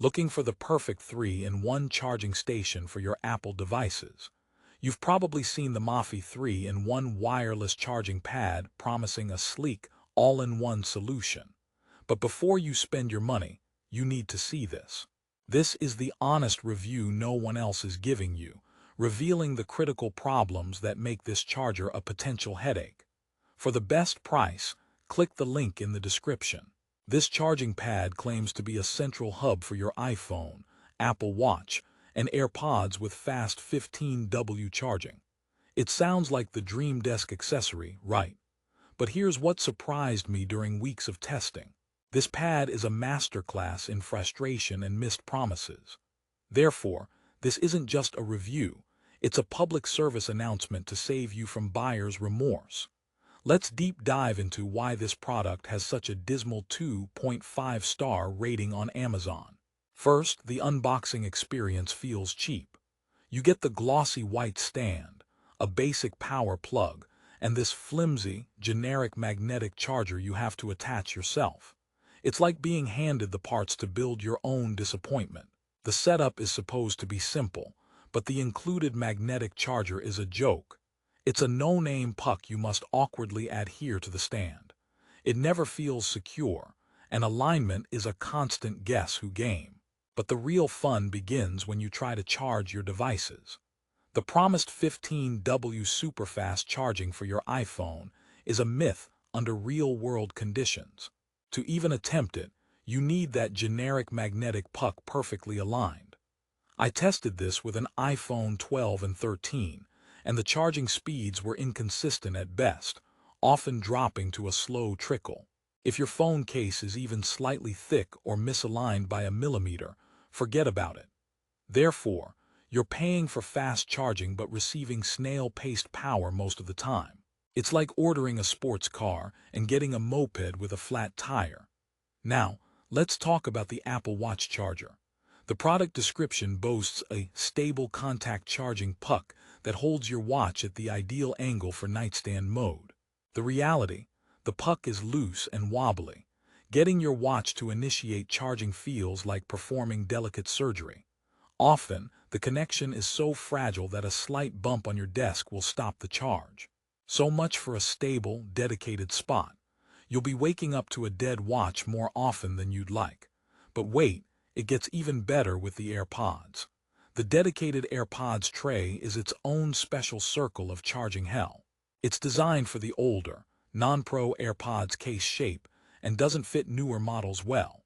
Looking for the perfect 3-in-1 charging station for your Apple devices? You've probably seen the Mophie 3-in-1 wireless charging pad promising a sleek, all-in-one solution. But before you spend your money, you need to see this. This is the honest review no one else is giving you, revealing the critical problems that make this charger a potential headache. For the best price, click the link in the description. This charging pad claims to be a central hub for your iPhone, Apple Watch, and Airpods with fast 15W charging. It sounds like the dream desk accessory, right? But here's what surprised me during weeks of testing. This pad is a masterclass in frustration and missed promises. Therefore, this isn't just a review, it's a public service announcement to save you from buyer's remorse. Let's deep dive into why this product has such a dismal 2.5-star rating on Amazon. First, the unboxing experience feels cheap. You get the glossy white stand, a basic power plug, and this flimsy, generic magnetic charger you have to attach yourself. It's like being handed the parts to build your own disappointment. The setup is supposed to be simple, but the included magnetic charger is a joke. It's a no-name puck you must awkwardly adhere to the stand. It never feels secure, and alignment is a constant guess-who game. But the real fun begins when you try to charge your devices. The promised 15W superfast charging for your iPhone is a myth under real-world conditions. To even attempt it, you need that generic magnetic puck perfectly aligned. I tested this with an iPhone 12 and 13, and the charging speeds were inconsistent at best, often dropping to a slow trickle. If your phone case is even slightly thick or misaligned by a millimeter, forget about it. Therefore, you're paying for fast charging but receiving snail-paced power most of the time. It's like ordering a sports car and getting a moped with a flat tire. Now, let's talk about the Apple Watch charger. The product description boasts a stable contact charging puck that holds your watch at the ideal angle for nightstand mode. The reality, the puck is loose and wobbly. Getting your watch to initiate charging feels like performing delicate surgery. Often, the connection is so fragile that a slight bump on your desk will stop the charge. So much for a stable, dedicated spot. You'll be waking up to a dead watch more often than you'd like. But wait, it gets even better with the Airpods. The dedicated Airpods tray is its own special circle of charging hell. It's designed for the older, non-pro Airpods case shape and doesn't fit newer models well.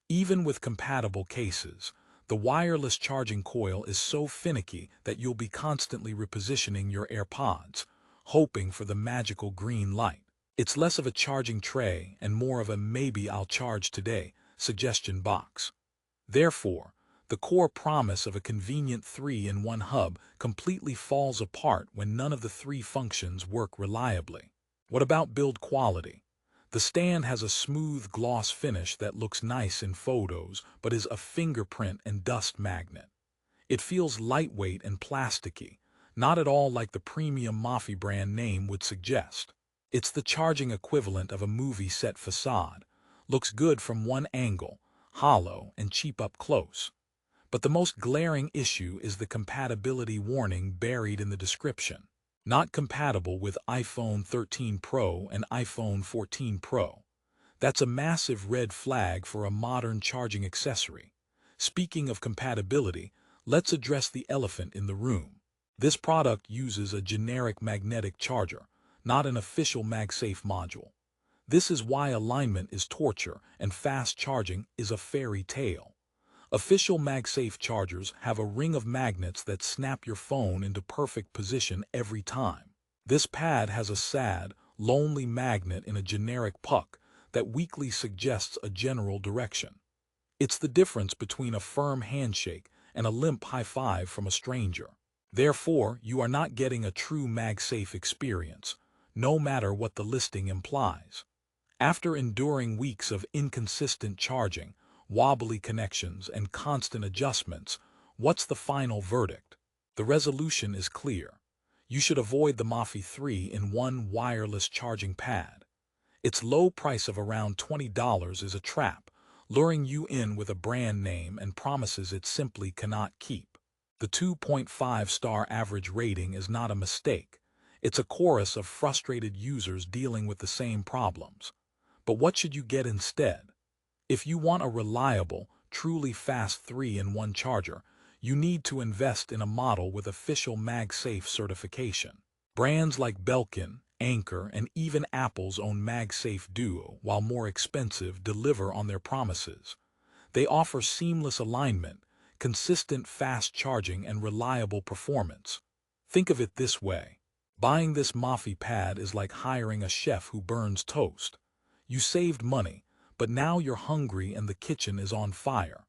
Even with compatible cases, the wireless charging coil is so finicky that you'll be constantly repositioning your Airpods, hoping for the magical green light. It's less of a charging tray and more of a maybe I'll charge today suggestion box. Therefore, the core promise of a convenient 3-in-1 hub completely falls apart when none of the three functions work reliably. What about build quality? The stand has a smooth gloss finish that looks nice in photos but is a fingerprint and dust magnet. It feels lightweight and plasticky, not at all like the premium Mophie brand name would suggest. It's the charging equivalent of a movie set facade. Looks good from one angle, hollow and cheap up close. But the most glaring issue is the compatibility warning buried in the description. Not compatible with iPhone 13 Pro and iPhone 14 Pro. That's a massive red flag for a modern charging accessory. Speaking of compatibility, let's address the elephant in the room. This product uses a generic magnetic charger, not an official MagSafe module. This is why alignment is torture and fast charging is a fairy tale. Official MagSafe chargers have a ring of magnets that snap your phone into perfect position every time. This pad has a sad, lonely magnet in a generic puck that weakly suggests a general direction. It's the difference between a firm handshake and a limp high five from a stranger. Therefore, you are not getting a true MagSafe experience, no matter what the listing implies. After enduring weeks of inconsistent charging, wobbly connections, and constant adjustments, what's the final verdict? The resolution is clear. You should avoid the Mophie 3-in-1 wireless charging pad. Its low price of around $20 is a trap, luring you in with a brand name and promises it simply cannot keep. The 2.5-star average rating is not a mistake. It's a chorus of frustrated users dealing with the same problems. But what should you get instead? If you want a reliable, truly fast 3-in-1 charger, you need to invest in a model with official MagSafe certification. Brands like Belkin, Anker, and even Apple's own MagSafe Duo, while more expensive, deliver on their promises. They offer seamless alignment, consistent fast charging, and reliable performance. Think of it this way. Buying this Mophie pad is like hiring a chef who burns toast. You saved money, but now you're hungry and the kitchen is on fire.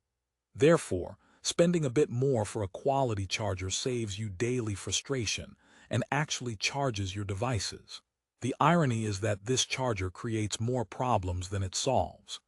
Therefore, spending a bit more for a quality charger saves you daily frustration and actually charges your devices. The irony is that this charger creates more problems than it solves.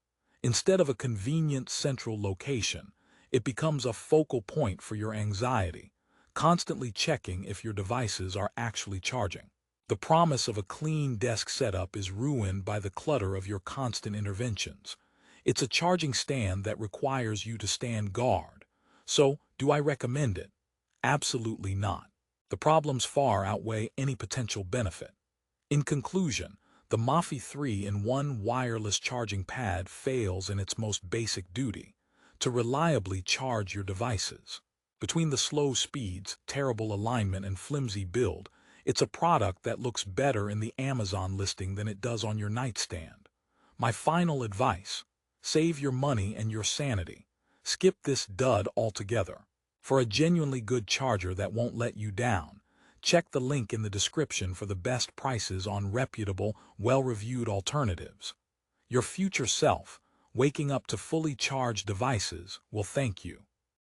Instead of a convenient central location, it becomes a focal point for your anxiety, constantly checking if your devices are actually charging. The promise of a clean desk setup is ruined by the clutter of your constant interventions. It's a charging stand that requires you to stand guard. So, do I recommend it? Absolutely not. The problems far outweigh any potential benefit. In conclusion, the Mophie 3-in-1 wireless charging pad fails in its most basic duty, to reliably charge your devices. Between the slow speeds, terrible alignment, and flimsy build, it's a product that looks better in the Amazon listing than it does on your nightstand. My final advice: save your money and your sanity. Skip this dud altogether. For a genuinely good charger that won't let you down, check the link in the description for the best prices on reputable, well-reviewed alternatives. Your future self, waking up to fully charged devices, will thank you.